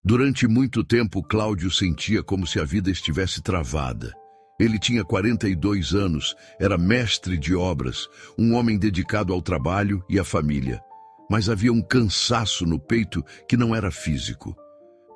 Durante muito tempo, Cláudio sentia como se a vida estivesse travada. Ele tinha 42 anos, era mestre de obras, um homem dedicado ao trabalho e à família. Mas havia um cansaço no peito que não era físico.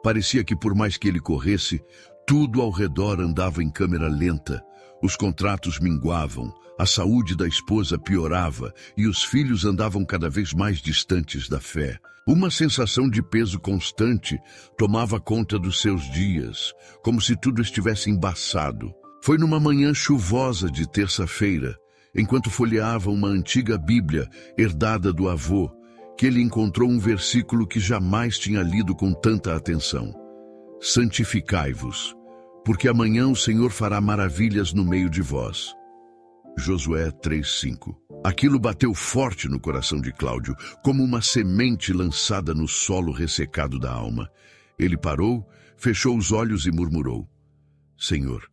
Parecia que por mais que ele corresse, tudo ao redor andava em câmera lenta. Os contratos minguavam, a saúde da esposa piorava e os filhos andavam cada vez mais distantes da fé. Uma sensação de peso constante tomava conta dos seus dias, como se tudo estivesse embaçado. Foi numa manhã chuvosa de terça-feira, enquanto folheava uma antiga Bíblia herdada do avô, que ele encontrou um versículo que jamais tinha lido com tanta atenção. Santificai-vos, porque amanhã o Senhor fará maravilhas no meio de vós. Josué 3:5. Aquilo bateu forte no coração de Cláudio, como uma semente lançada no solo ressecado da alma. Ele parou, fechou os olhos e murmurou: Senhor,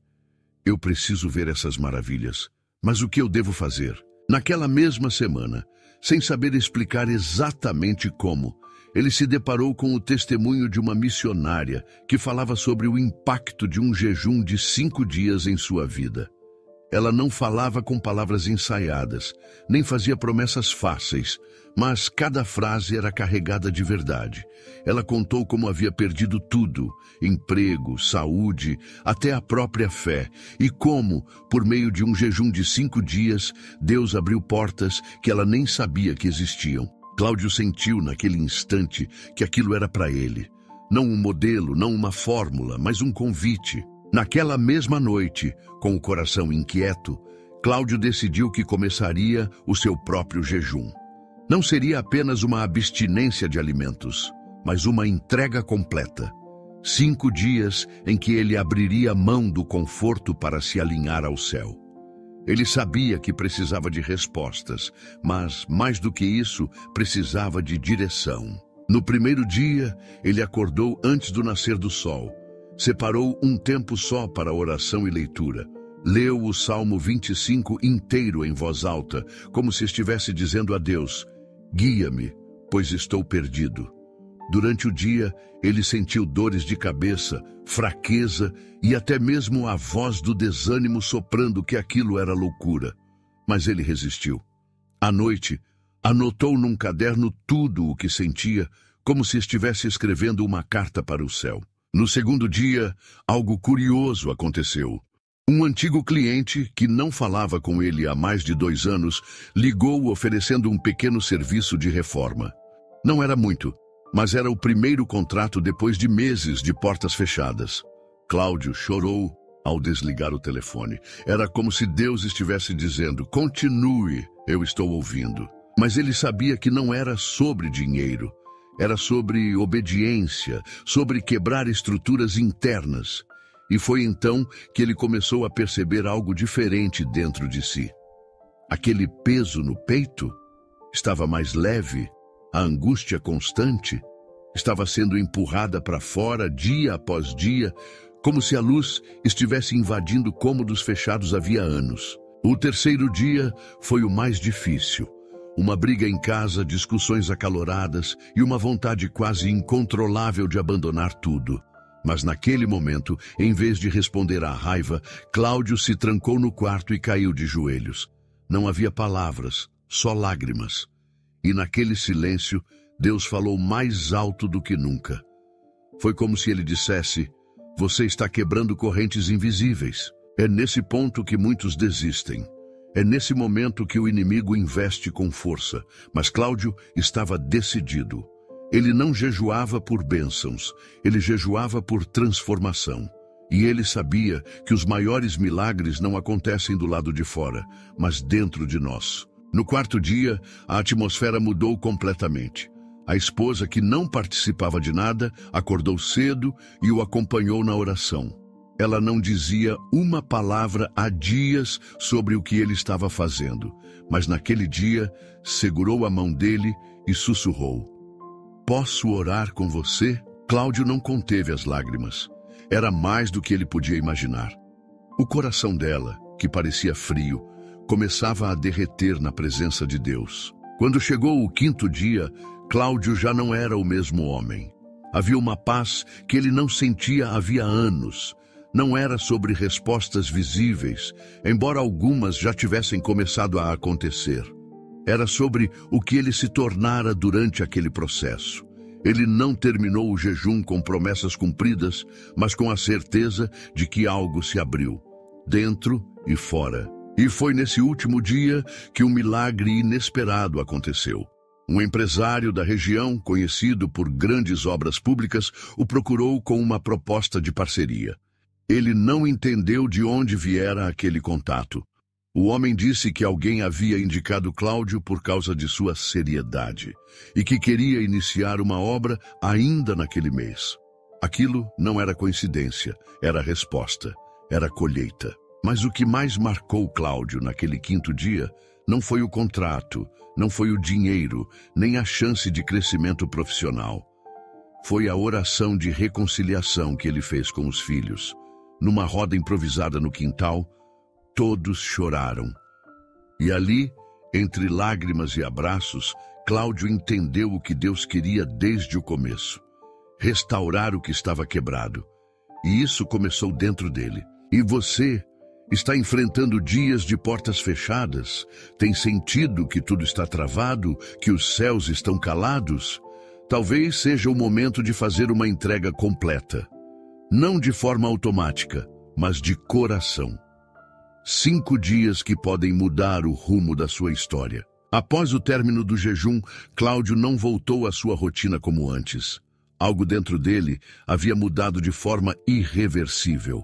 eu preciso ver essas maravilhas, mas o que eu devo fazer? Naquela mesma semana, sem saber explicar exatamente como, ele se deparou com o testemunho de uma missionária que falava sobre o impacto de um jejum de 5 dias em sua vida. Ela não falava com palavras ensaiadas, nem fazia promessas fáceis, mas cada frase era carregada de verdade. Ela contou como havia perdido tudo, emprego, saúde, até a própria fé, e como, por meio de um jejum de 5 dias, Deus abriu portas que ela nem sabia que existiam. Cláudio sentiu naquele instante que aquilo era para ele. Não um modelo, não uma fórmula, mas um convite. Naquela mesma noite, com o coração inquieto, Cláudio decidiu que começaria o seu próprio jejum. Não seria apenas uma abstinência de alimentos, mas uma entrega completa. 5 dias em que ele abriria mão do conforto para se alinhar ao céu. Ele sabia que precisava de respostas, mas, mais do que isso, precisava de direção. No primeiro dia, ele acordou antes do nascer do sol. Separou um tempo só para oração e leitura. Leu o Salmo 25 inteiro em voz alta, como se estivesse dizendo a Deus: guia-me, pois estou perdido. Durante o dia, ele sentiu dores de cabeça, fraqueza e até mesmo a voz do desânimo soprando que aquilo era loucura. Mas ele resistiu. À noite, anotou num caderno tudo o que sentia, como se estivesse escrevendo uma carta para o céu. No segundo dia, algo curioso aconteceu. Um antigo cliente, que não falava com ele há mais de 2 anos, ligou oferecendo um pequeno serviço de reforma. Não era muito, mas era o primeiro contrato depois de meses de portas fechadas. Cláudio chorou ao desligar o telefone. Era como se Deus estivesse dizendo: continue, eu estou ouvindo. Mas ele sabia que não era sobre dinheiro. Era sobre obediência, sobre quebrar estruturas internas. E foi então que ele começou a perceber algo diferente dentro de si. Aquele peso no peito estava mais leve, a angústia constante estava sendo empurrada para fora dia após dia, como se a luz estivesse invadindo cômodos fechados havia anos. O terceiro dia foi o mais difícil. Uma briga em casa, discussões acaloradas e uma vontade quase incontrolável de abandonar tudo. Mas naquele momento, em vez de responder à raiva, Cláudio se trancou no quarto e caiu de joelhos. Não havia palavras, só lágrimas. E naquele silêncio, Deus falou mais alto do que nunca. Foi como se ele dissesse: você está quebrando correntes invisíveis. É nesse ponto que muitos desistem. É nesse momento que o inimigo investe com força, mas Cláudio estava decidido. Ele não jejuava por bênçãos, ele jejuava por transformação. E ele sabia que os maiores milagres não acontecem do lado de fora, mas dentro de nós. No quarto dia, a atmosfera mudou completamente. A esposa, que não participava de nada, acordou cedo e o acompanhou na oração. Ela não dizia uma palavra há dias sobre o que ele estava fazendo, mas naquele dia segurou a mão dele e sussurrou: posso orar com você? Cláudio não conteve as lágrimas. Era mais do que ele podia imaginar. O coração dela, que parecia frio, começava a derreter na presença de Deus. Quando chegou o 5º dia, Cláudio já não era o mesmo homem. Havia uma paz que ele não sentia havia anos. Não era sobre respostas visíveis, embora algumas já tivessem começado a acontecer. Era sobre o que ele se tornara durante aquele processo. Ele não terminou o jejum com promessas cumpridas, mas com a certeza de que algo se abriu, dentro e fora. E foi nesse último dia que um milagre inesperado aconteceu. Um empresário da região, conhecido por grandes obras públicas, o procurou com uma proposta de parceria. Ele não entendeu de onde viera aquele contato. O homem disse que alguém havia indicado Cláudio por causa de sua seriedade e que queria iniciar uma obra ainda naquele mês. Aquilo não era coincidência, era resposta, era colheita. Mas o que mais marcou Cláudio naquele quinto dia não foi o contrato, não foi o dinheiro, nem a chance de crescimento profissional. Foi a oração de reconciliação que ele fez com os filhos. Numa roda improvisada no quintal, todos choraram. E ali, entre lágrimas e abraços, Cláudio entendeu o que Deus queria desde o começo: restaurar o que estava quebrado. E isso começou dentro dele. E você está enfrentando dias de portas fechadas? Tem sentido que tudo está travado, que os céus estão calados? Talvez seja o momento de fazer uma entrega completa. Não de forma automática, mas de coração. 5 dias que podem mudar o rumo da sua história. Após o término do jejum, Cláudio não voltou à sua rotina como antes. Algo dentro dele havia mudado de forma irreversível.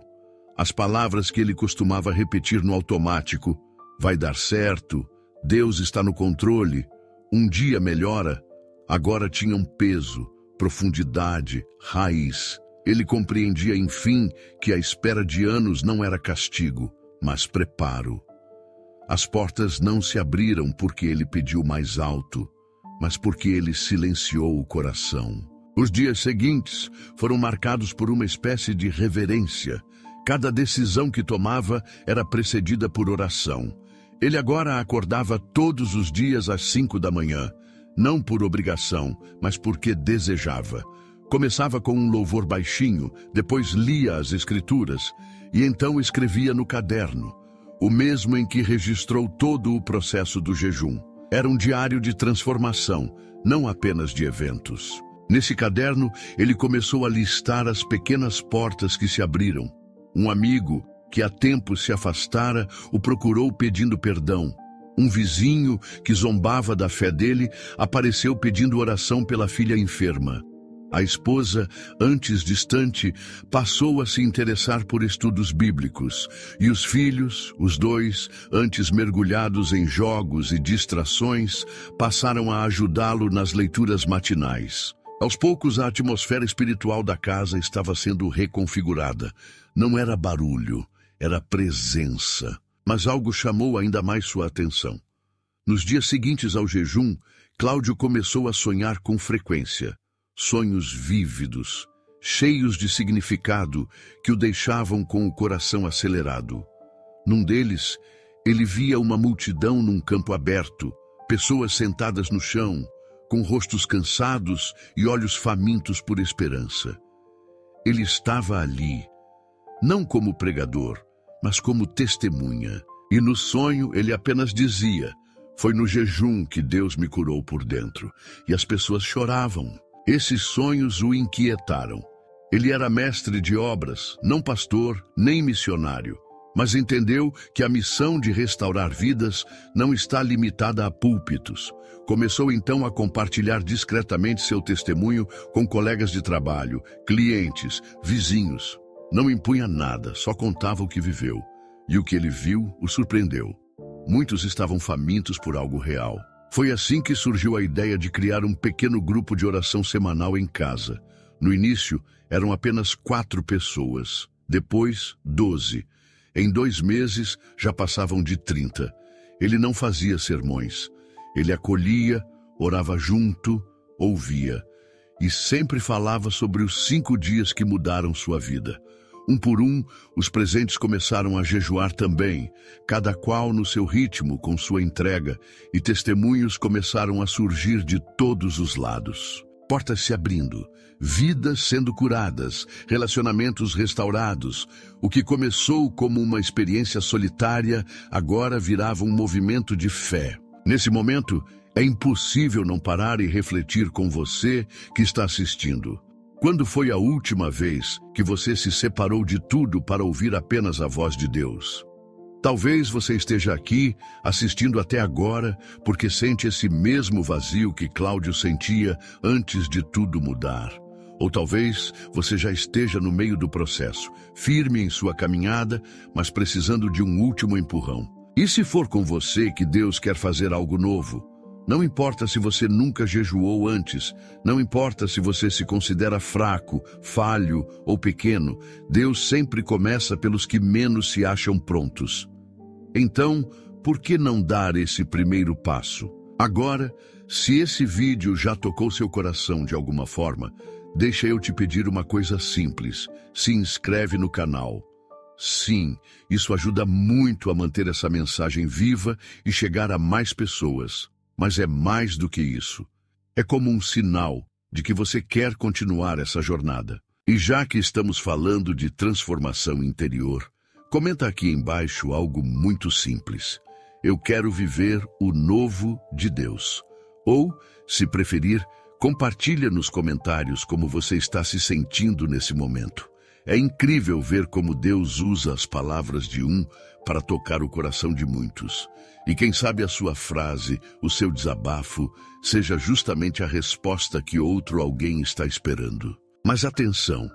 As palavras que ele costumava repetir no automático: vai dar certo, Deus está no controle, um dia melhora, agora tinham peso, profundidade, raiz. Ele compreendia, enfim, que a espera de anos não era castigo, mas preparo. As portas não se abriram porque ele pediu mais alto, mas porque ele silenciou o coração. Os dias seguintes foram marcados por uma espécie de reverência. Cada decisão que tomava era precedida por oração. Ele agora acordava todos os dias às 5 da manhã, não por obrigação, mas porque desejava. Começava com um louvor baixinho, depois lia as escrituras e então escrevia no caderno, o mesmo em que registrou todo o processo do jejum. Era um diário de transformação, não apenas de eventos. Nesse caderno, ele começou a listar as pequenas portas que se abriram. Um amigo, que há tempo se afastara, o procurou pedindo perdão. Um vizinho, que zombava da fé dele, apareceu pedindo oração pela filha enferma. A esposa, antes distante, passou a se interessar por estudos bíblicos, e os filhos, os dois, antes mergulhados em jogos e distrações, passaram a ajudá-lo nas leituras matinais. Aos poucos, a atmosfera espiritual da casa estava sendo reconfigurada. Não era barulho, era presença. Mas algo chamou ainda mais sua atenção. Nos dias seguintes ao jejum, Cláudio começou a sonhar com frequência. Sonhos vívidos, cheios de significado, que o deixavam com o coração acelerado. Num deles, ele via uma multidão num campo aberto, pessoas sentadas no chão, com rostos cansados e olhos famintos por esperança. Ele estava ali, não como pregador, mas como testemunha. E no sonho ele apenas dizia: foi no jejum que Deus me curou por dentro. E as pessoas choravam. Esses sonhos o inquietaram. Ele era mestre de obras, não pastor, nem missionário, mas entendeu que a missão de restaurar vidas não está limitada a púlpitos. Começou então a compartilhar discretamente seu testemunho com colegas de trabalho, clientes, vizinhos. Não impunha nada, só contava o que viveu. E o que ele viu o surpreendeu. Muitos estavam famintos por algo real. Foi assim que surgiu a ideia de criar um pequeno grupo de oração semanal em casa. No início, eram apenas 4 pessoas. Depois, 12. Em 2 meses, já passavam de 30. Ele não fazia sermões. Ele acolhia, orava junto, ouvia. E sempre falava sobre os 5 dias que mudaram sua vida. Um por um, os presentes começaram a jejuar também, cada qual no seu ritmo, com sua entrega, e testemunhos começaram a surgir de todos os lados. portas se abrindo, vidas sendo curadas, relacionamentos restaurados. O que começou como uma experiência solitária agora virava um movimento de fé. Nesse momento, é impossível não parar e refletir com você que está assistindo. Quando foi a última vez que você se separou de tudo para ouvir apenas a voz de Deus? Talvez você esteja aqui assistindo até agora porque sente esse mesmo vazio que Cláudio sentia antes de tudo mudar. Ou talvez você já esteja no meio do processo, firme em sua caminhada, mas precisando de um último empurrão. E se for com você que Deus quer fazer algo novo? Não importa se você nunca jejuou antes, não importa se você se considera fraco, falho ou pequeno, Deus sempre começa pelos que menos se acham prontos. Então, por que não dar esse primeiro passo? Agora, se esse vídeo já tocou seu coração de alguma forma, deixa eu te pedir uma coisa simples: se inscreve no canal. Sim, isso ajuda muito a manter essa mensagem viva e chegar a mais pessoas. Mas é mais do que isso. É como um sinal de que você quer continuar essa jornada. E já que estamos falando de transformação interior, comenta aqui embaixo algo muito simples. Eu quero viver o novo de Deus. Ou, se preferir, compartilha nos comentários como você está se sentindo nesse momento. É incrível ver como Deus usa as palavras de um para tocar o coração de muitos. E quem sabe a sua frase, o seu desabafo, seja justamente a resposta que outro alguém está esperando. Mas atenção,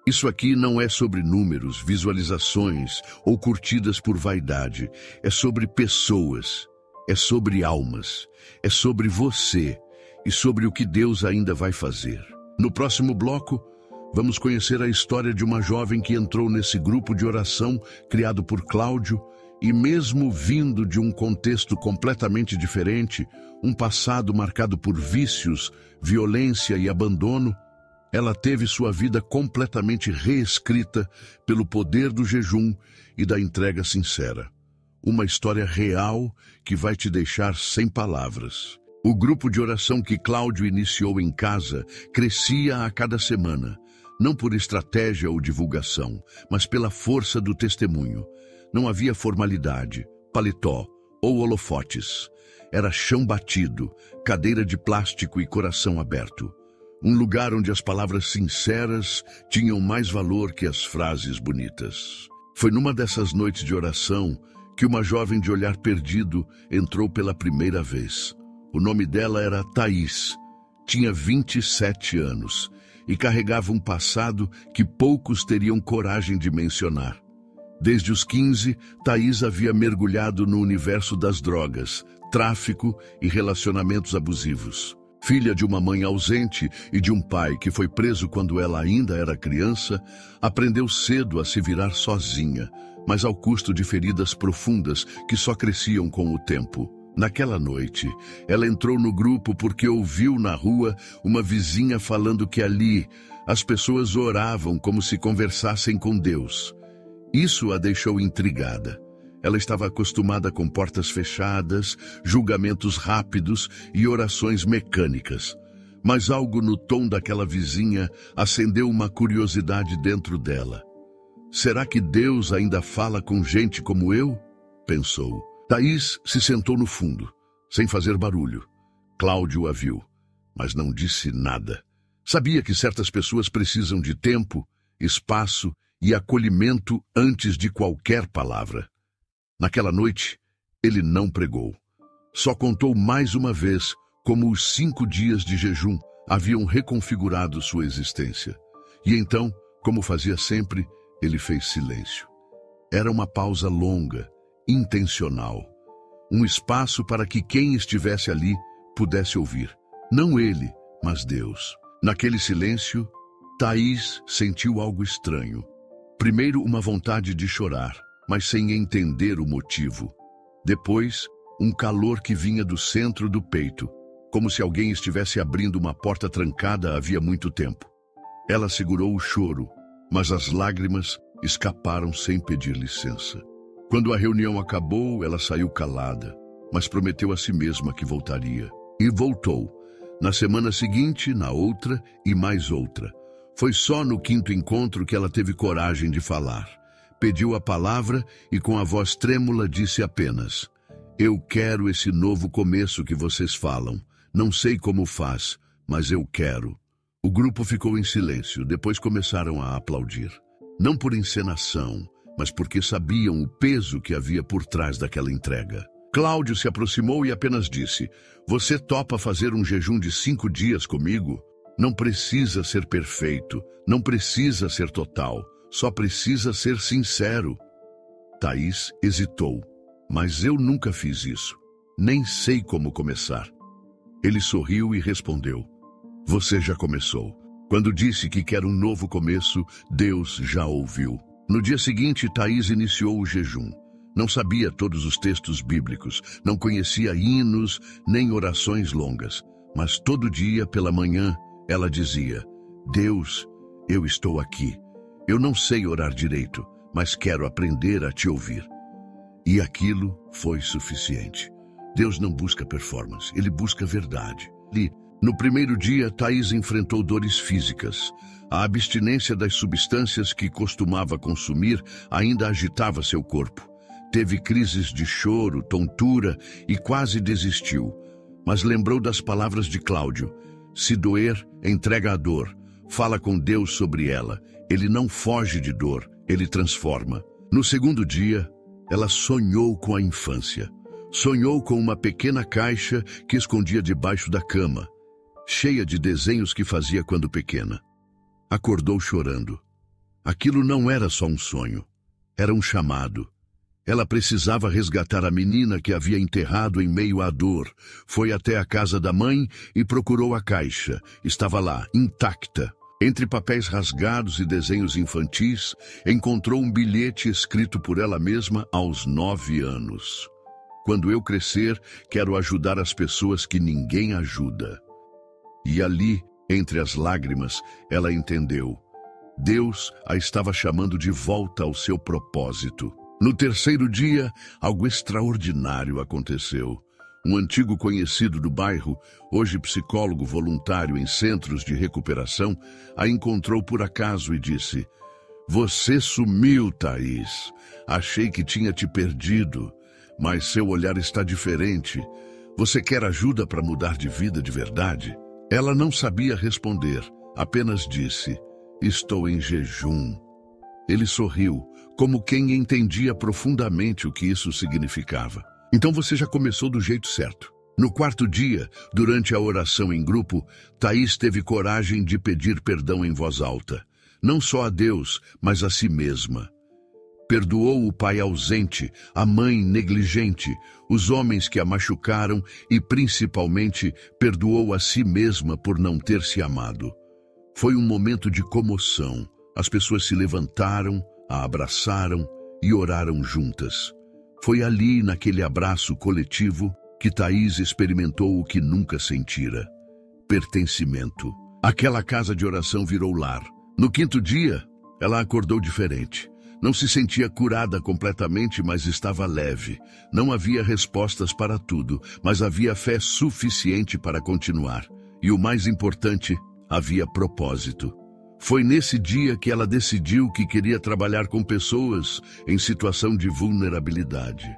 isso aqui não é sobre números, visualizações ou curtidas por vaidade. É sobre pessoas, é sobre almas, é sobre você e sobre o que Deus ainda vai fazer. No próximo bloco, vamos conhecer a história de uma jovem que entrou nesse grupo de oração criado por Cláudio e, mesmo vindo de um contexto completamente diferente, um passado marcado por vícios, violência e abandono, ela teve sua vida completamente reescrita pelo poder do jejum e da entrega sincera. Uma história real que vai te deixar sem palavras. O grupo de oração que Cláudio iniciou em casa crescia a cada semana, não por estratégia ou divulgação, mas pela força do testemunho. Não havia formalidade, paletó ou holofotes. Era chão batido, cadeira de plástico e coração aberto. Um lugar onde as palavras sinceras tinham mais valor que as frases bonitas. Foi numa dessas noites de oração que uma jovem de olhar perdido entrou pela primeira vez. O nome dela era Thaís. Tinha 27 anos e carregava um passado que poucos teriam coragem de mencionar. Desde os 15, Thaís havia mergulhado no universo das drogas, tráfico e relacionamentos abusivos. Filha de uma mãe ausente e de um pai que foi preso quando ela ainda era criança, aprendeu cedo a se virar sozinha, mas ao custo de feridas profundas que só cresciam com o tempo. Naquela noite, ela entrou no grupo porque ouviu na rua uma vizinha falando que ali as pessoas oravam como se conversassem com Deus. Isso a deixou intrigada. Ela estava acostumada com portas fechadas, julgamentos rápidos e orações mecânicas. Mas algo no tom daquela vizinha acendeu uma curiosidade dentro dela. Será que Deus ainda fala com gente como eu? Pensou. Thaís se sentou no fundo, sem fazer barulho. Cláudio a viu, mas não disse nada. Sabia que certas pessoas precisam de tempo, espaço e acolhimento antes de qualquer palavra. Naquela noite, ele não pregou. Só contou mais uma vez como os 5 dias de jejum haviam reconfigurado sua existência. E então, como fazia sempre, ele fez silêncio. Era uma pausa longa, intencional. Um espaço para que quem estivesse ali pudesse ouvir. Não ele, mas Deus. Naquele silêncio, Thaís sentiu algo estranho. Primeiro, uma vontade de chorar, mas sem entender o motivo. Depois, um calor que vinha do centro do peito, como se alguém estivesse abrindo uma porta trancada havia muito tempo. Ela segurou o choro, mas as lágrimas escaparam sem pedir licença. Quando a reunião acabou, ela saiu calada, mas prometeu a si mesma que voltaria. E voltou, Na semana seguinte, na outra e mais outra. Foi só no quinto encontro que ela teve coragem de falar. Pediu a palavra e com a voz trêmula disse apenas: "Eu quero esse novo começo que vocês falam. Não sei como faz, mas eu quero." O grupo ficou em silêncio, depois começaram a aplaudir. Não por encenação, mas porque sabiam o peso que havia por trás daquela entrega. Cláudio se aproximou e apenas disse: "Você topa fazer um jejum de 5 dias comigo? Não precisa ser perfeito, não precisa ser total, só precisa ser sincero." Thaís hesitou. "Mas eu nunca fiz isso. Nem sei como começar." Ele sorriu e respondeu: "Você já começou. Quando disse que quer um novo começo, Deus já ouviu." No dia seguinte, Thaís iniciou o jejum. Não sabia todos os textos bíblicos, não conhecia hinos nem orações longas, mas todo dia pela manhã ela dizia: "Deus, eu estou aqui. Eu não sei orar direito, mas quero aprender a te ouvir." E aquilo foi suficiente. Deus não busca performance, ele busca verdade. No primeiro dia, Thaís enfrentou dores físicas. A abstinência das substâncias que costumava consumir ainda agitava seu corpo. Teve crises de choro, tontura e quase desistiu. Mas lembrou das palavras de Cláudio: "Se doer, entrega a dor. Fala com Deus sobre ela. Ele não foge de dor, ele transforma." No segundo dia, ela sonhou com a infância. Sonhou com uma pequena caixa que escondia debaixo da cama, cheia de desenhos que fazia quando pequena. Acordou chorando. Aquilo não era só um sonho, era um chamado. Ela precisava resgatar a menina que havia enterrado em meio à dor. Foi até a casa da mãe e procurou a caixa. Estava lá, intacta. Entre papéis rasgados e desenhos infantis, encontrou um bilhete escrito por ela mesma aos 9 anos. "Quando eu crescer, quero ajudar as pessoas que ninguém ajuda." E ali, entre as lágrimas, ela entendeu. Deus a estava chamando de volta ao seu propósito. No terceiro dia, algo extraordinário aconteceu. Um antigo conhecido do bairro, hoje psicólogo voluntário em centros de recuperação, a encontrou por acaso e disse: "Você sumiu, Thaís. Achei que tinha te perdido, mas seu olhar está diferente. Você quer ajuda para mudar de vida de verdade?" Ela não sabia responder, apenas disse: "Estou em jejum." Ele sorriu, como quem entendia profundamente o que isso significava. "Então você já começou do jeito certo." No quarto dia, durante a oração em grupo, Thaís teve coragem de pedir perdão em voz alta. Não só a Deus, mas a si mesma. Perdoou o pai ausente, a mãe negligente, os homens que a machucaram e, principalmente, perdoou a si mesma por não ter se amado. Foi um momento de comoção. As pessoas se levantaram, a abraçaram e oraram juntas. Foi ali, naquele abraço coletivo, que Thaís experimentou o que nunca sentira: pertencimento. Aquela casa de oração virou lar. No quinto dia, ela acordou diferente. Não se sentia curada completamente, mas estava leve. Não havia respostas para tudo, mas havia fé suficiente para continuar. E o mais importante, havia propósito. Foi nesse dia que ela decidiu que queria trabalhar com pessoas em situação de vulnerabilidade.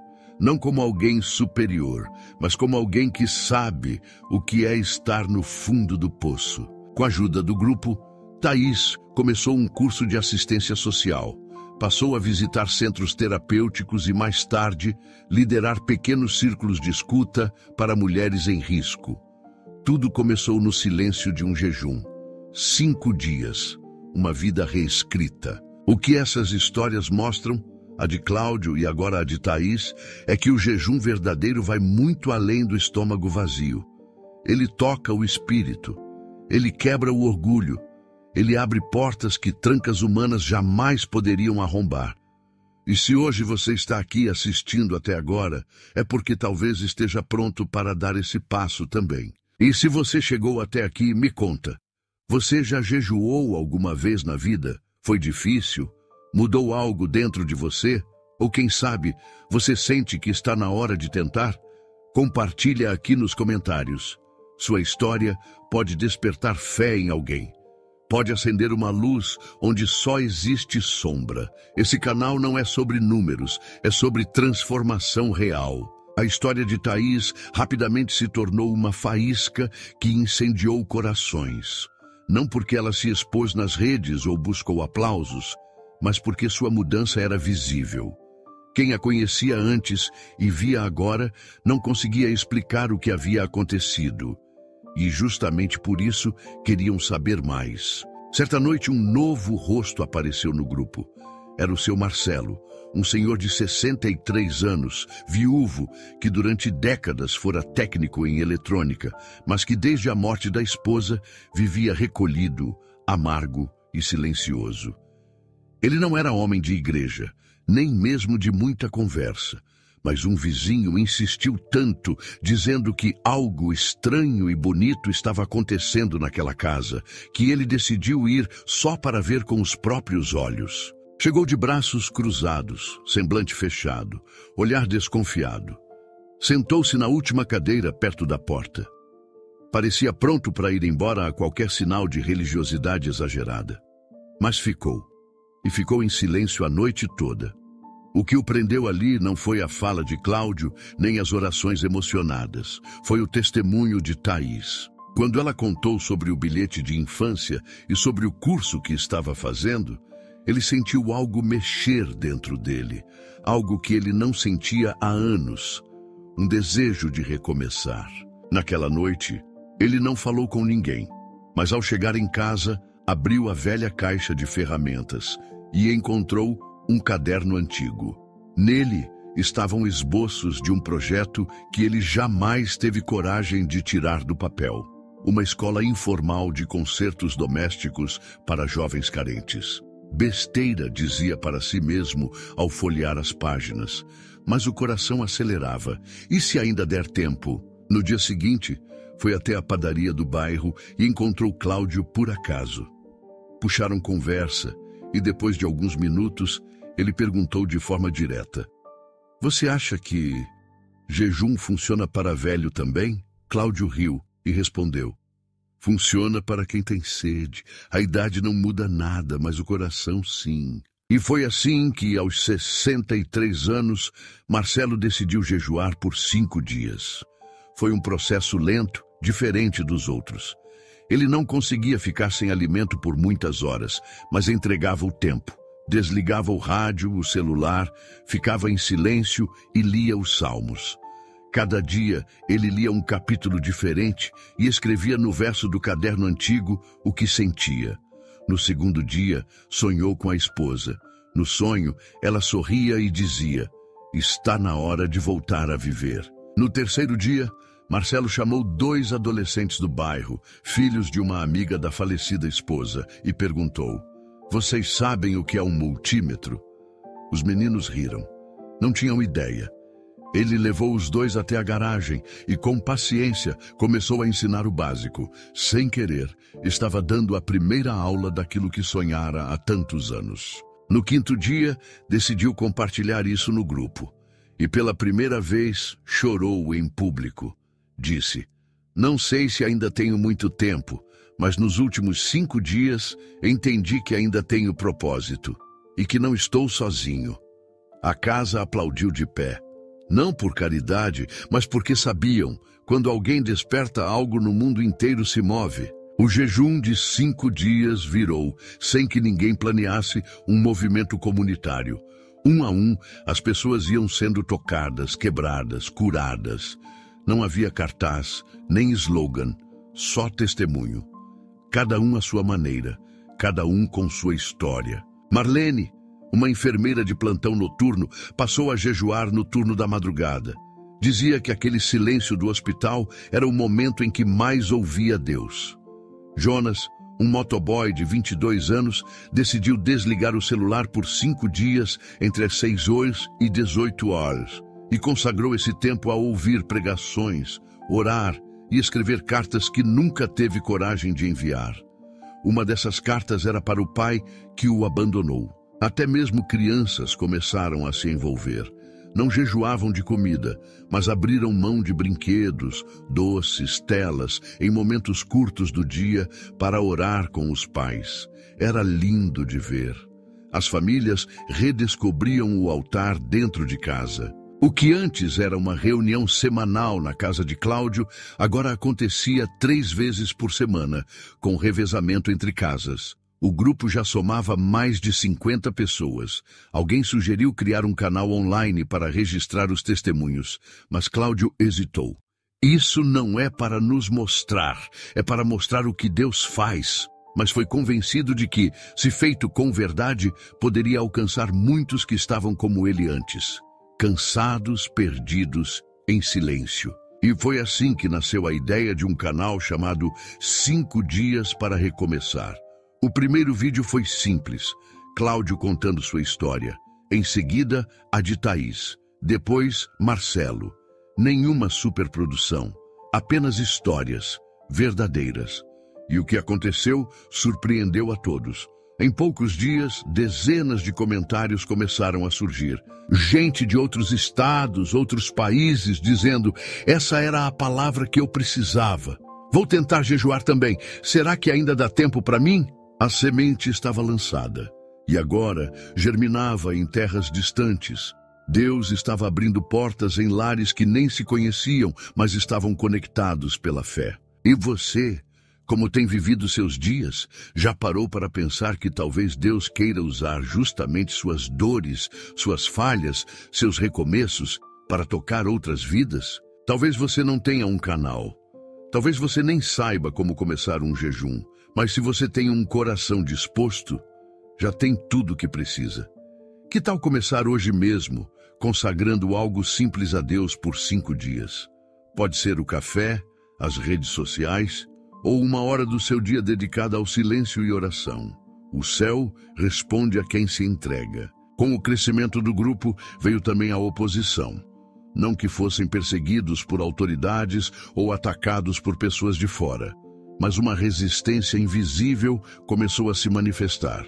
Não como alguém superior, mas como alguém que sabe o que é estar no fundo do poço. Com a ajuda do grupo, Thaís começou um curso de assistência social. Passou a visitar centros terapêuticos e, mais tarde, liderar pequenos círculos de escuta para mulheres em risco. Tudo começou no silêncio de um jejum. 5 dias, uma vida reescrita. O que essas histórias mostram, a de Cláudio e agora a de Thaís, é que o jejum verdadeiro vai muito além do estômago vazio. Ele toca o espírito, ele quebra o orgulho, ele abre portas que trancas humanas jamais poderiam arrombar. E se hoje você está aqui assistindo até agora, é porque talvez esteja pronto para dar esse passo também. E se você chegou até aqui, me conta. Você já jejuou alguma vez na vida? Foi difícil? Mudou algo dentro de você? Ou quem sabe, você sente que está na hora de tentar? Compartilha aqui nos comentários. Sua história pode despertar fé em alguém. Pode acender uma luz onde só existe sombra. Esse canal não é sobre números, é sobre transformação real. A história de Thaís rapidamente se tornou uma faísca que incendiou corações. Não porque ela se expôs nas redes ou buscou aplausos, mas porque sua mudança era visível. Quem a conhecia antes e via agora não conseguia explicar o que havia acontecido. E justamente por isso queriam saber mais. Certa noite um novo rosto apareceu no grupo. Era o seu Marcelo, um senhor de 63 anos, viúvo, que durante décadas fora técnico em eletrônica, mas que desde a morte da esposa vivia recolhido, amargo e silencioso. Ele não era homem de igreja, nem mesmo de muita conversa, mas um vizinho insistiu tanto, dizendo que algo estranho e bonito estava acontecendo naquela casa, que ele decidiu ir só para ver com os próprios olhos. Chegou de braços cruzados, semblante fechado, olhar desconfiado. Sentou-se na última cadeira perto da porta. Parecia pronto para ir embora a qualquer sinal de religiosidade exagerada. Mas ficou. E ficou em silêncio a noite toda. O que o prendeu ali não foi a fala de Cláudio, nem as orações emocionadas. Foi o testemunho de Thaís. Quando ela contou sobre o bilhete de infância e sobre o curso que estava fazendo, ele sentiu algo mexer dentro dele, algo que ele não sentia há anos, um desejo de recomeçar. Naquela noite, ele não falou com ninguém, mas ao chegar em casa, abriu a velha caixa de ferramentas e encontrou um caderno antigo. Nele estavam esboços de um projeto que ele jamais teve coragem de tirar do papel. Uma escola informal de concertos domésticos para jovens carentes. Besteira, dizia para si mesmo ao folhear as páginas, mas o coração acelerava. E se ainda der tempo? No dia seguinte, foi até a padaria do bairro e encontrou Cláudio por acaso. Puxaram conversa e depois de alguns minutos, ele perguntou de forma direta: "Você acha que jejum funciona para velho também?" Cláudio riu e respondeu: "Funciona para quem tem sede. A idade não muda nada, mas o coração sim." E foi assim que, aos 63 anos, Marcelo decidiu jejuar por 5 dias. Foi um processo lento, diferente dos outros. Ele não conseguia ficar sem alimento por muitas horas, mas entregava o tempo. Desligava o rádio, o celular, ficava em silêncio e lia os salmos. Cada dia ele lia um capítulo diferente e escrevia no verso do caderno antigo o que sentia. No segundo dia, sonhou com a esposa. No sonho, ela sorria e dizia: "Está na hora de voltar a viver." No terceiro dia, Marcelo chamou 2 adolescentes do bairro, filhos de uma amiga da falecida esposa, e perguntou: "Vocês sabem o que é um multímetro?" Os meninos riram. Não tinham ideia. Ele levou os 2 até a garagem e, com paciência, começou a ensinar o básico. Sem querer, estava dando a primeira aula daquilo que sonhara há tantos anos. No 5º dia, decidiu compartilhar isso no grupo. E pela primeira vez, chorou em público. Disse: "Não sei se ainda tenho muito tempo, mas nos últimos 5 dias entendi que ainda tenho propósito e que não estou sozinho." A casa aplaudiu de pé. Não por caridade, mas porque sabiam, quando alguém desperta algo no mundo inteiro se move. O jejum de 5 dias virou, sem que ninguém planeasse, um movimento comunitário. Um a um, as pessoas iam sendo tocadas, quebradas, curadas. Não havia cartaz, nem slogan, só testemunho. Cada um à sua maneira, cada um com sua história. Marlene, uma enfermeira de plantão noturno, passou a jejuar no turno da madrugada. Dizia que aquele silêncio do hospital era o momento em que mais ouvia Deus. Jonas, um motoboy de 22 anos, decidiu desligar o celular por 5 dias entre as 6 horas e 18 horas e consagrou esse tempo a ouvir pregações, orar e escrever cartas que nunca teve coragem de enviar. Uma dessas cartas era para o pai que o abandonou. Até mesmo crianças começaram a se envolver. Não jejuavam de comida, mas abriram mão de brinquedos, doces, telas, em momentos curtos do dia para orar com os pais. Era lindo de ver. As famílias redescobriam o altar dentro de casa. O que antes era uma reunião semanal na casa de Cláudio, agora acontecia 3 vezes por semana, com revezamento entre casas. O grupo já somava mais de 50 pessoas. Alguém sugeriu criar um canal online para registrar os testemunhos, mas Cláudio hesitou. Isso não é para nos mostrar, é para mostrar o que Deus faz. Mas foi convencido de que, se feito com verdade, poderia alcançar muitos que estavam como ele antes, cansados, perdidos, em silêncio. E foi assim que nasceu a ideia de um canal chamado 5 Dias para Recomeçar. O primeiro vídeo foi simples, Cláudio contando sua história. Em seguida, a de Thaís. Depois, Marcelo. Nenhuma superprodução, apenas histórias verdadeiras. E o que aconteceu surpreendeu a todos. Em poucos dias, dezenas de comentários começaram a surgir. Gente de outros estados, outros países, dizendo: essa era a palavra que eu precisava. Vou tentar jejuar também. Será que ainda dá tempo para mim? A semente estava lançada e agora germinava em terras distantes. Deus estava abrindo portas em lares que nem se conheciam, mas estavam conectados pela fé. E você, como tem vivido seus dias, já parou para pensar que talvez Deus queira usar justamente suas dores, suas falhas, seus recomeços para tocar outras vidas? Talvez você não tenha um canal. Talvez você nem saiba como começar um jejum. Mas se você tem um coração disposto, já tem tudo o que precisa. Que tal começar hoje mesmo, consagrando algo simples a Deus por 5 dias? Pode ser o café, as redes sociais, ou uma hora do seu dia dedicada ao silêncio e oração. O céu responde a quem se entrega. Com o crescimento do grupo, veio também a oposição. Não que fossem perseguidos por autoridades ou atacados por pessoas de fora, mas uma resistência invisível começou a se manifestar.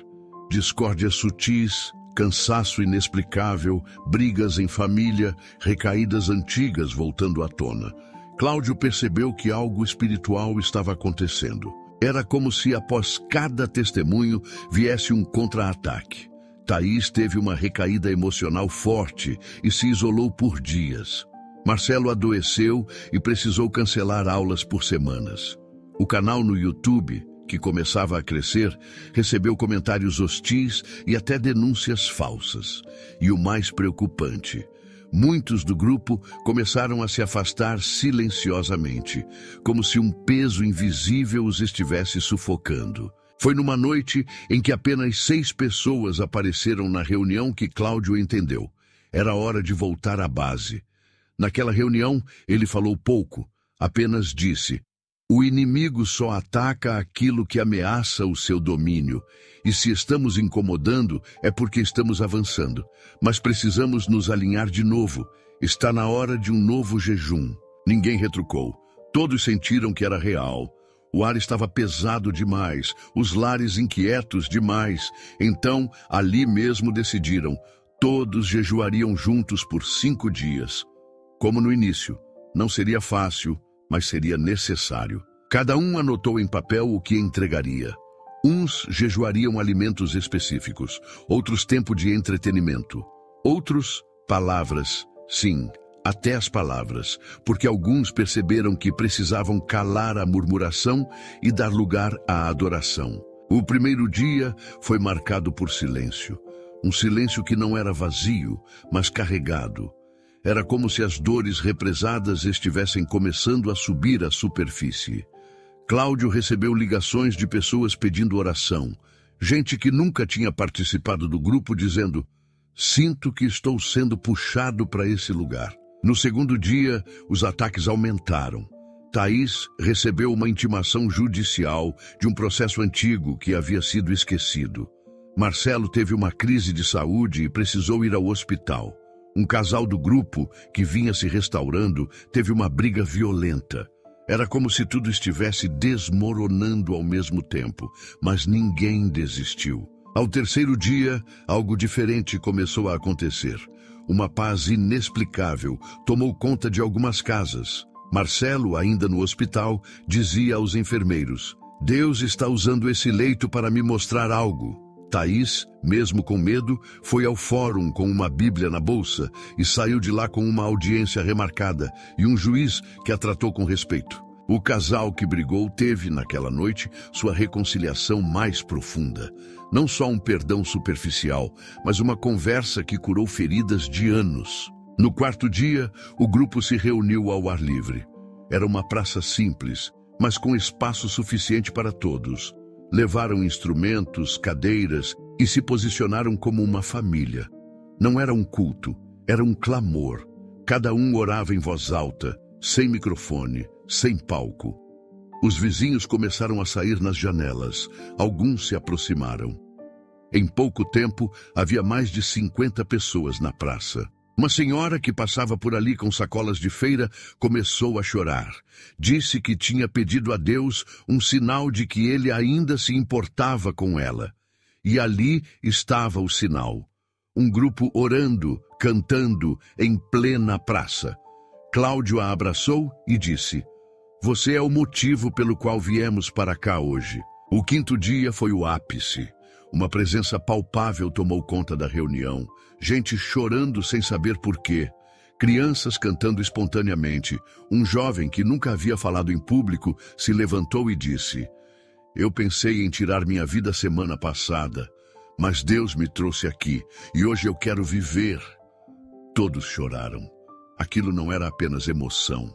Discórdias sutis, cansaço inexplicável, brigas em família, recaídas antigas voltando à tona. Cláudio percebeu que algo espiritual estava acontecendo. Era como se após cada testemunho viesse um contra-ataque. Thaís teve uma recaída emocional forte e se isolou por dias. Marcelo adoeceu e precisou cancelar aulas por semanas. O canal no YouTube, que começava a crescer, recebeu comentários hostis e até denúncias falsas. E o mais preocupante, muitos do grupo começaram a se afastar silenciosamente, como se um peso invisível os estivesse sufocando. Foi numa noite em que apenas 6 pessoas apareceram na reunião que Cláudio entendeu. Era hora de voltar à base. Naquela reunião, ele falou pouco, apenas disse: o inimigo só ataca aquilo que ameaça o seu domínio, e se estamos incomodando é porque estamos avançando. Mas precisamos nos alinhar de novo. Está na hora de um novo jejum. Ninguém retrucou. Todos sentiram que era real. O ar estava pesado demais, os lares inquietos demais. Então, ali mesmo decidiram. Todos jejuariam juntos por 5 dias. Como no início, não seria fácil, mas seria necessário. Cada um anotou em papel o que entregaria. Uns jejuariam alimentos específicos, outros tempo de entretenimento, outros palavras, sim, até as palavras, porque alguns perceberam que precisavam calar a murmuração e dar lugar à adoração. O primeiro dia foi marcado por silêncio, um silêncio que não era vazio, mas carregado. Era como se as dores represadas estivessem começando a subir à superfície. Cláudio recebeu ligações de pessoas pedindo oração, gente que nunca tinha participado do grupo dizendo: sinto que estou sendo puxado para esse lugar. No segundo dia, os ataques aumentaram. Thaís recebeu uma intimação judicial de um processo antigo que havia sido esquecido. Marcelo teve uma crise de saúde e precisou ir ao hospital. Um casal do grupo, que vinha se restaurando, teve uma briga violenta. Era como se tudo estivesse desmoronando ao mesmo tempo, mas ninguém desistiu. Ao terceiro dia, algo diferente começou a acontecer. Uma paz inexplicável tomou conta de algumas casas. Marcelo, ainda no hospital, dizia aos enfermeiros: Deus está usando esse leito para me mostrar algo. Thaís, mesmo com medo, foi ao fórum com uma Bíblia na bolsa e saiu de lá com uma audiência remarcada e um juiz que a tratou com respeito. O casal que brigou teve, naquela noite, sua reconciliação mais profunda. Não só um perdão superficial, mas uma conversa que curou feridas de anos. No quarto dia, o grupo se reuniu ao ar livre. Era uma praça simples, mas com espaço suficiente para todos. Levaram instrumentos, cadeiras e se posicionaram como uma família. Não era um culto, era um clamor. Cada um orava em voz alta, sem microfone, sem palco. Os vizinhos começaram a sair nas janelas. Alguns se aproximaram. Em pouco tempo, havia mais de 50 pessoas na praça. Uma senhora que passava por ali com sacolas de feira começou a chorar. Disse que tinha pedido a Deus um sinal de que ele ainda se importava com ela. E ali estava o sinal. Um grupo orando, cantando, em plena praça. Cláudio a abraçou e disse: Você é o motivo pelo qual viemos para cá hoje. O quinto dia foi o ápice. Uma presença palpável tomou conta da reunião. Gente chorando sem saber porquê. Crianças cantando espontaneamente. Um jovem que nunca havia falado em público se levantou e disse: Eu pensei em tirar minha vida semana passada, mas Deus me trouxe aqui e hoje eu quero viver. Todos choraram. Aquilo não era apenas emoção.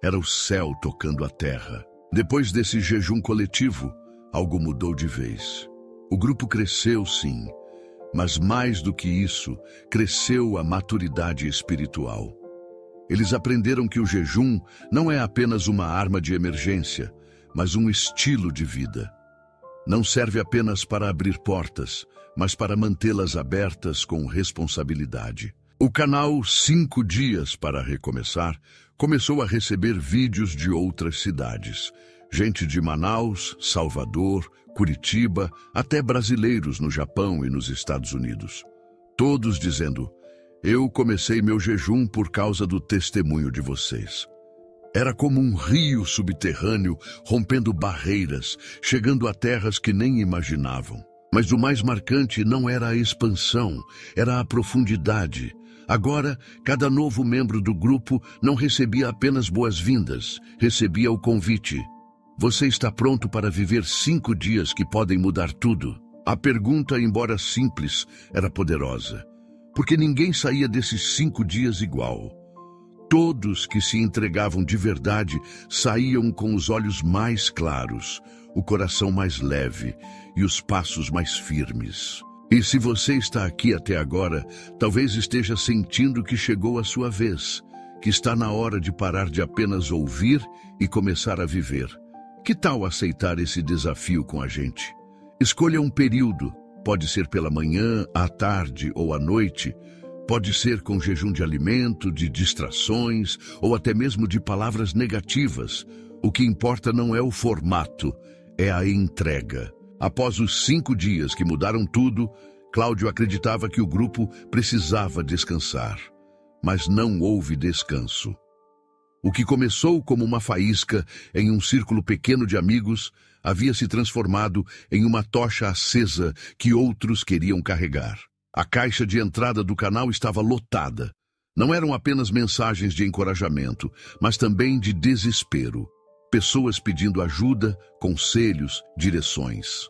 Era o céu tocando a terra. Depois desse jejum coletivo, algo mudou de vez. O grupo cresceu, sim, mas mais do que isso, cresceu a maturidade espiritual. Eles aprenderam que o jejum não é apenas uma arma de emergência, mas um estilo de vida. Não serve apenas para abrir portas, mas para mantê-las abertas com responsabilidade. O canal 5 Dias para Recomeçar começou a receber vídeos de outras cidades. Gente de Manaus, Salvador, Curitiba, até brasileiros no Japão e nos Estados Unidos. Todos dizendo: Eu comecei meu jejum por causa do testemunho de vocês. Era como um rio subterrâneo rompendo barreiras, chegando a terras que nem imaginavam. Mas o mais marcante não era a expansão, era a profundidade. Agora, cada novo membro do grupo não recebia apenas boas-vindas, recebia o convite. Você está pronto para viver 5 dias que podem mudar tudo? A pergunta, embora simples, era poderosa, porque ninguém saía desses 5 dias igual. Todos que se entregavam de verdade saíam com os olhos mais claros, o coração mais leve e os passos mais firmes. E se você está aqui até agora, talvez esteja sentindo que chegou a sua vez, que está na hora de parar de apenas ouvir e começar a viver. Que tal aceitar esse desafio com a gente? Escolha um período, pode ser pela manhã, à tarde ou à noite, pode ser com jejum de alimento, de distrações ou até mesmo de palavras negativas. O que importa não é o formato, é a entrega. Após os 5 dias que mudaram tudo, Cláudio acreditava que o grupo precisava descansar. Mas não houve descanso. O que começou como uma faísca em um círculo pequeno de amigos havia se transformado em uma tocha acesa que outros queriam carregar. A caixa de entrada do canal estava lotada. Não eram apenas mensagens de encorajamento, mas também de desespero. Pessoas pedindo ajuda, conselhos, direções.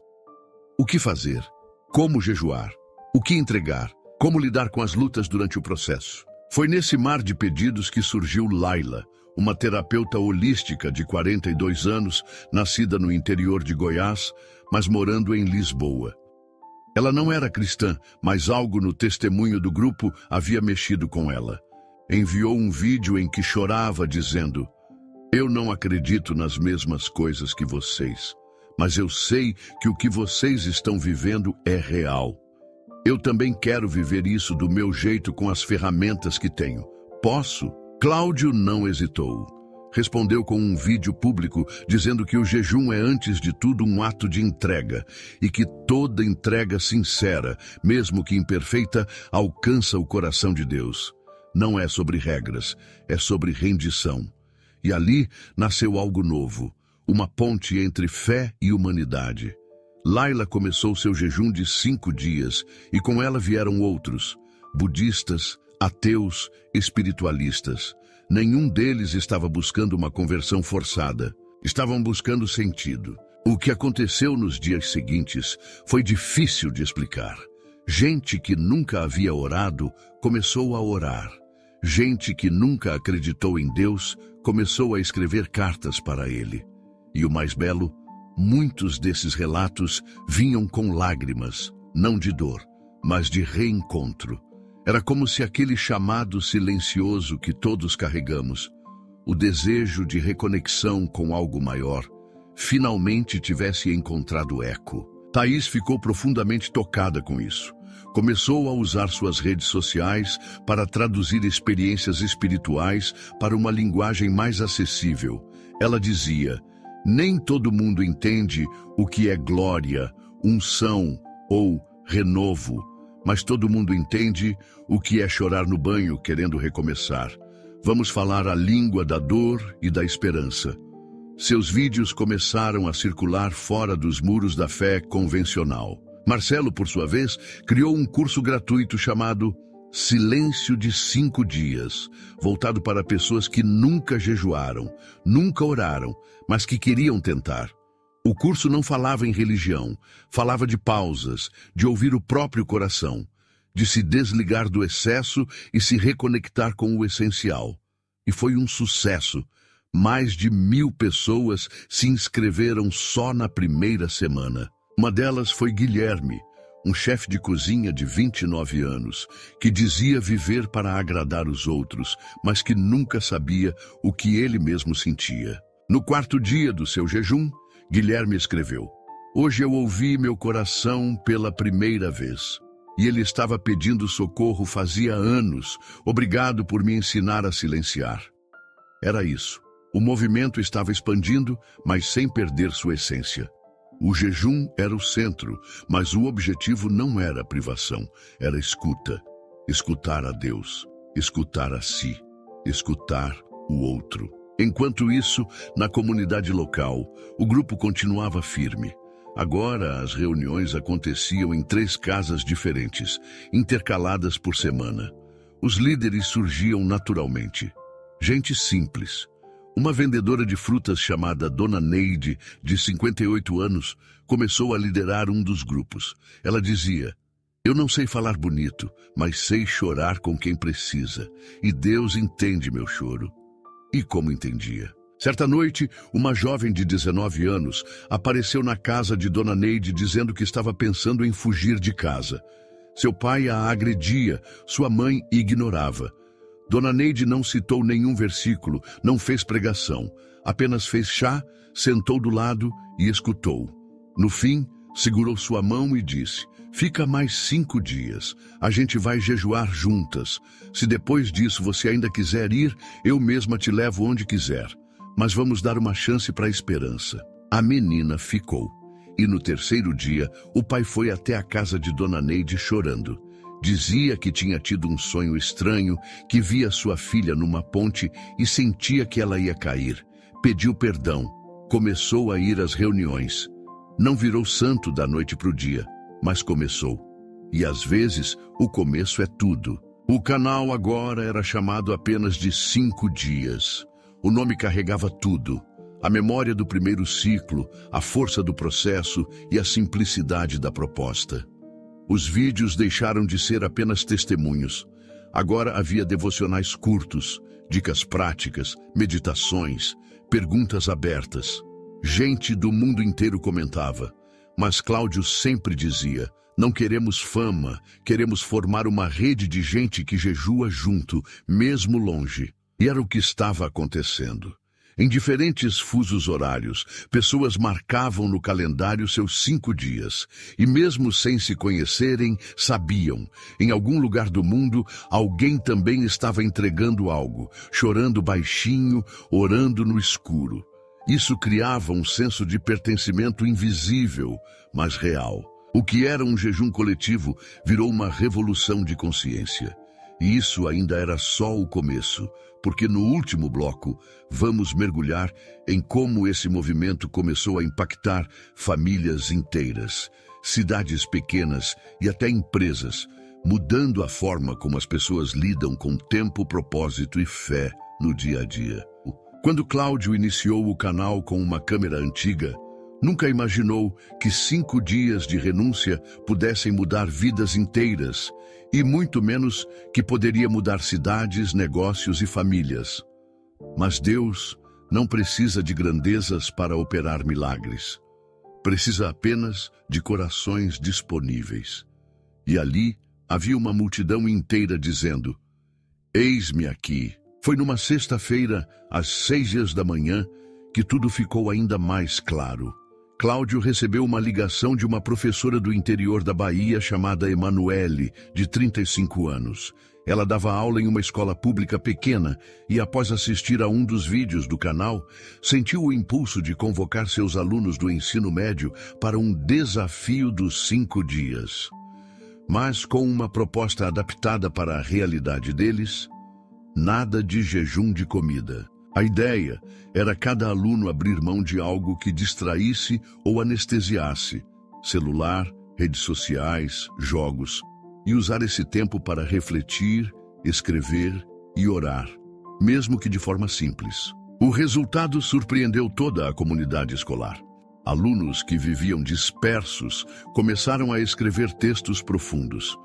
O que fazer? Como jejuar? O que entregar? Como lidar com as lutas durante o processo? Foi nesse mar de pedidos que surgiu Laila, uma terapeuta holística de 42 anos, nascida no interior de Goiás, mas morando em Lisboa. Ela não era cristã, mas algo no testemunho do grupo havia mexido com ela. Enviou um vídeo em que chorava, dizendo: Eu não acredito nas mesmas coisas que vocês, mas eu sei que o que vocês estão vivendo é real. Eu também quero viver isso do meu jeito com as ferramentas que tenho. Posso? Cláudio não hesitou. Respondeu com um vídeo público dizendo que o jejum é, antes de tudo, um ato de entrega e que toda entrega sincera, mesmo que imperfeita, alcança o coração de Deus. Não é sobre regras, é sobre rendição. E ali nasceu algo novo, uma ponte entre fé e humanidade. Laila começou seu jejum de 5 dias e com ela vieram outros, budistas, ateus, espiritualistas. Nenhum deles estava buscando uma conversão forçada. Estavam buscando sentido. O que aconteceu nos dias seguintes foi difícil de explicar. Gente que nunca havia orado começou a orar. Gente que nunca acreditou em Deus começou a escrever cartas para ele. E o mais belo, muitos desses relatos vinham com lágrimas, não de dor, mas de reencontro. Era como se aquele chamado silencioso que todos carregamos, o desejo de reconexão com algo maior, finalmente tivesse encontrado eco. Thaís ficou profundamente tocada com isso. Começou a usar suas redes sociais para traduzir experiências espirituais para uma linguagem mais acessível. Ela dizia: nem todo mundo entende o que é glória, unção ou renovo, mas todo mundo entende o que é chorar no banho querendo recomeçar. Vamos falar a língua da dor e da esperança. Seus vídeos começaram a circular fora dos muros da fé convencional. Marcelo, por sua vez, criou um curso gratuito chamado Silêncio de 5 Dias, voltado para pessoas que nunca jejuaram, nunca oraram, mas que queriam tentar. O curso não falava em religião, falava de pausas, de ouvir o próprio coração, de se desligar do excesso e se reconectar com o essencial. E foi um sucesso. Mais de 1.000 pessoas se inscreveram só na primeira semana. Uma delas foi Guilherme, um chefe de cozinha de 29 anos, que dizia viver para agradar os outros, mas que nunca sabia o que ele mesmo sentia. No 4º dia do seu jejum, Guilherme escreveu: hoje eu ouvi meu coração pela primeira vez. E ele estava pedindo socorro fazia anos. Obrigado por me ensinar a silenciar. Era isso. O movimento estava expandindo, mas sem perder sua essência. O jejum era o centro, mas o objetivo não era a privação, era escuta. Escutar a Deus, escutar a si, escutar o outro. Enquanto isso, na comunidade local, o grupo continuava firme. Agora, as reuniões aconteciam em 3 casas diferentes, intercaladas por semana. Os líderes surgiam naturalmente. Gente simples. Uma vendedora de frutas chamada Dona Neide, de 58 anos, começou a liderar um dos grupos. Ela dizia: eu não sei falar bonito, mas sei chorar com quem precisa. E Deus entende meu choro. E como entendia? Certa noite, uma jovem de 19 anos apareceu na casa de Dona Neide dizendo que estava pensando em fugir de casa. Seu pai a agredia, sua mãe ignorava. Dona Neide não citou nenhum versículo, não fez pregação, apenas fez chá, sentou do lado e escutou. No fim, segurou sua mão e disse: fica mais 5 dias, a gente vai jejuar juntas. Se depois disso você ainda quiser ir, eu mesma te levo onde quiser. Mas vamos dar uma chance para a esperança. A menina ficou. E no 3º dia, o pai foi até a casa de Dona Neide chorando. Dizia que tinha tido um sonho estranho, que via sua filha numa ponte e sentia que ela ia cair. Pediu perdão. Começou a ir às reuniões. Não virou santo da noite para o dia, mas começou. E às vezes, o começo é tudo. O canal agora era chamado apenas de 5 dias. O nome carregava tudo: a memória do primeiro ciclo, a força do processo e a simplicidade da proposta. Os vídeos deixaram de ser apenas testemunhos. Agora havia devocionais curtos, dicas práticas, meditações, perguntas abertas. Gente do mundo inteiro comentava, mas Cláudio sempre dizia: não queremos fama, queremos formar uma rede de gente que jejua junto, mesmo longe. E era o que estava acontecendo. Em diferentes fusos horários, pessoas marcavam no calendário seus 5 dias. E mesmo sem se conhecerem, sabiam. Em algum lugar do mundo, alguém também estava entregando algo, chorando baixinho, orando no escuro. Isso criava um senso de pertencimento invisível, mas real. O que era um jejum coletivo virou uma revolução de consciência. E isso ainda era só o começo, porque no último bloco vamos mergulhar em como esse movimento começou a impactar famílias inteiras, cidades pequenas e até empresas, mudando a forma como as pessoas lidam com tempo, propósito e fé no dia a dia. Quando Cláudio iniciou o canal com uma câmera antiga, nunca imaginou que 5 dias de renúncia pudessem mudar vidas inteiras, e muito menos que poderia mudar cidades, negócios e famílias. Mas Deus não precisa de grandezas para operar milagres. Precisa apenas de corações disponíveis. E ali havia uma multidão inteira dizendo: "Eis-me aqui." Foi numa sexta-feira, às 6 da manhã, que tudo ficou ainda mais claro. Cláudio recebeu uma ligação de uma professora do interior da Bahia chamada Emanuele, de 35 anos. Ela dava aula em uma escola pública pequena e, após assistir a um dos vídeos do canal, sentiu o impulso de convocar seus alunos do ensino médio para um desafio dos 5 dias. Mas com uma proposta adaptada para a realidade deles, nada de jejum de comida. A ideia era cada aluno abrir mão de algo que distraísse ou anestesiasse: celular, redes sociais, jogos, e usar esse tempo para refletir, escrever e orar, mesmo que de forma simples. O resultado surpreendeu toda a comunidade escolar. Alunos que viviam dispersos começaram a escrever textos profundos.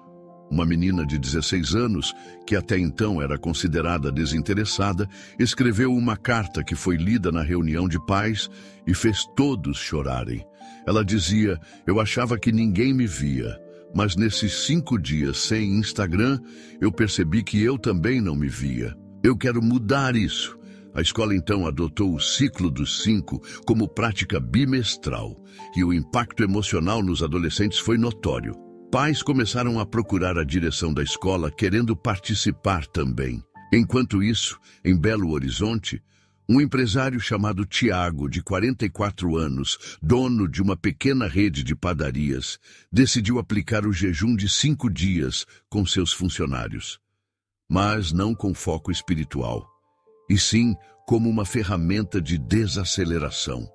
Uma menina de 16 anos, que até então era considerada desinteressada, escreveu uma carta que foi lida na reunião de pais e fez todos chorarem. Ela dizia: "Eu achava que ninguém me via, mas nesses 5 dias sem Instagram, eu percebi que eu também não me via. Eu quero mudar isso." A escola então adotou o ciclo dos 5 como prática bimestral, e o impacto emocional nos adolescentes foi notório. Pais começaram a procurar a direção da escola querendo participar também. Enquanto isso, em Belo Horizonte, um empresário chamado Tiago, de 44 anos, dono de uma pequena rede de padarias, decidiu aplicar o jejum de 5 dias com seus funcionários. Mas não com foco espiritual, e sim como uma ferramenta de desaceleração.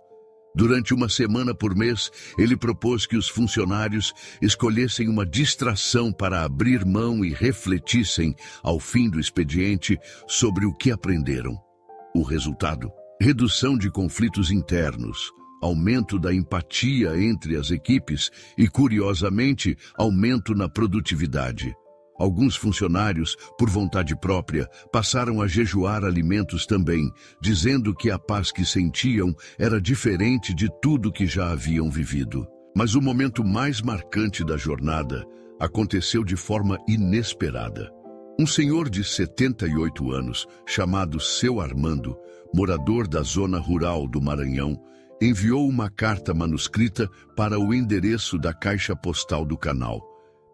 Durante uma semana por mês, ele propôs que os funcionários escolhessem uma distração para abrir mão e refletissem, ao fim do expediente, sobre o que aprenderam. O resultado? Redução de conflitos internos, aumento da empatia entre as equipes e, curiosamente, aumento na produtividade. Alguns funcionários, por vontade própria, passaram a jejuar alimentos também, dizendo que a paz que sentiam era diferente de tudo que já haviam vivido. Mas o momento mais marcante da jornada aconteceu de forma inesperada. Um senhor de 78 anos, chamado Seu Armando, morador da zona rural do Maranhão, enviou uma carta manuscrita para o endereço da caixa postal do canal.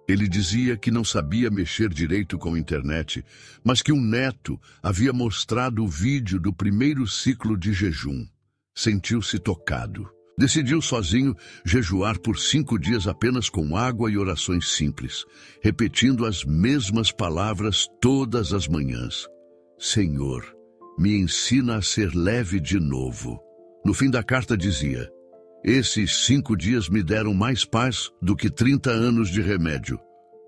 Ele dizia que não sabia mexer direito com a internet, mas que um neto havia mostrado o vídeo do primeiro ciclo de jejum. Sentiu-se tocado. Decidiu sozinho jejuar por 5 dias apenas com água e orações simples, repetindo as mesmas palavras todas as manhãs. "Senhor, me ensina a ser leve de novo." No fim da carta dizia: "Esses 5 dias me deram mais paz do que 30 anos de remédio."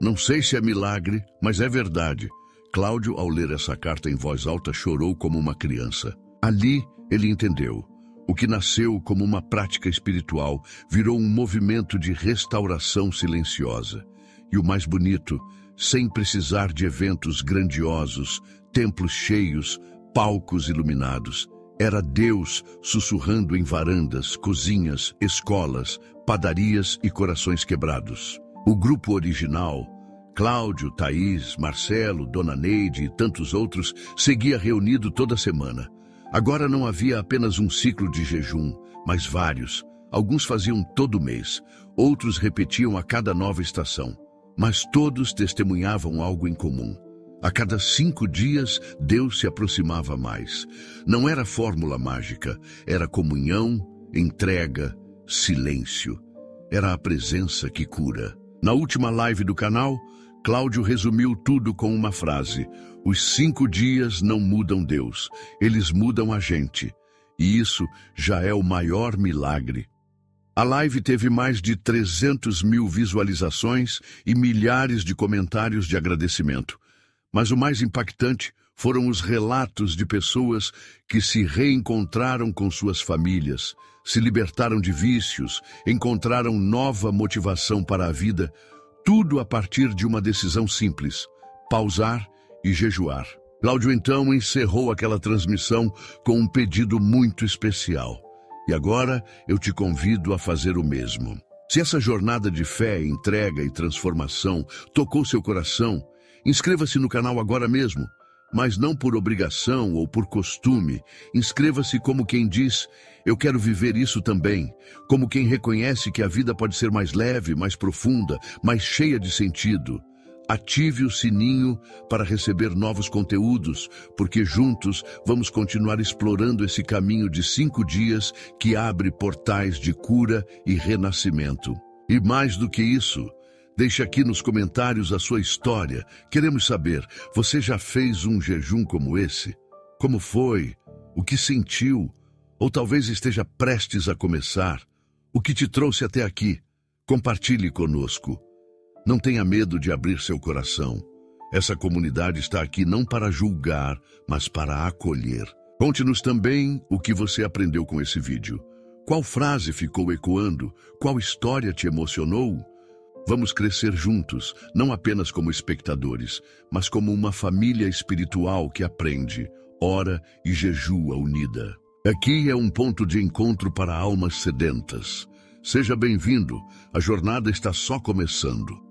Não sei se é milagre, mas é verdade. Cláudio, ao ler essa carta em voz alta, chorou como uma criança. Ali, ele entendeu. O que nasceu como uma prática espiritual virou um movimento de restauração silenciosa. E o mais bonito, sem precisar de eventos grandiosos, templos cheios, palcos iluminados. Era Deus sussurrando em varandas, cozinhas, escolas, padarias e corações quebrados. O grupo original, Cláudio, Thaís, Marcelo, Dona Neide e tantos outros, seguia reunido toda semana. Agora não havia apenas um ciclo de jejum, mas vários. Alguns faziam todo mês, outros repetiam a cada nova estação. Mas todos testemunhavam algo em comum. A cada 5 dias, Deus se aproximava mais. Não era fórmula mágica, era comunhão, entrega, silêncio. Era a presença que cura. Na última live do canal, Cláudio resumiu tudo com uma frase: os 5 dias não mudam Deus, eles mudam a gente. E isso já é o maior milagre. A live teve mais de 300 mil visualizações e milhares de comentários de agradecimento. Mas o mais impactante foram os relatos de pessoas que se reencontraram com suas famílias, se libertaram de vícios, encontraram nova motivação para a vida, tudo a partir de uma decisão simples: pausar e jejuar. Cláudio então encerrou aquela transmissão com um pedido muito especial. E agora eu te convido a fazer o mesmo. Se essa jornada de fé, entrega e transformação tocou seu coração, inscreva-se no canal agora mesmo, mas não por obrigação ou por costume. Inscreva-se como quem diz: eu quero viver isso também, como quem reconhece que a vida pode ser mais leve, mais profunda, mais cheia de sentido. Ative o sininho para receber novos conteúdos, porque juntos vamos continuar explorando esse caminho de 5 dias que abre portais de cura e renascimento. E mais do que isso, deixe aqui nos comentários a sua história. Queremos saber, você já fez um jejum como esse? Como foi? O que sentiu? Ou talvez esteja prestes a começar? O que te trouxe até aqui? Compartilhe conosco. Não tenha medo de abrir seu coração. Essa comunidade está aqui não para julgar, mas para acolher. Conte-nos também o que você aprendeu com esse vídeo. Qual frase ficou ecoando? Qual história te emocionou? Vamos crescer juntos, não apenas como espectadores, mas como uma família espiritual que aprende, ora e jejua unida. Aqui é um ponto de encontro para almas sedentas. Seja bem-vindo, a jornada está só começando.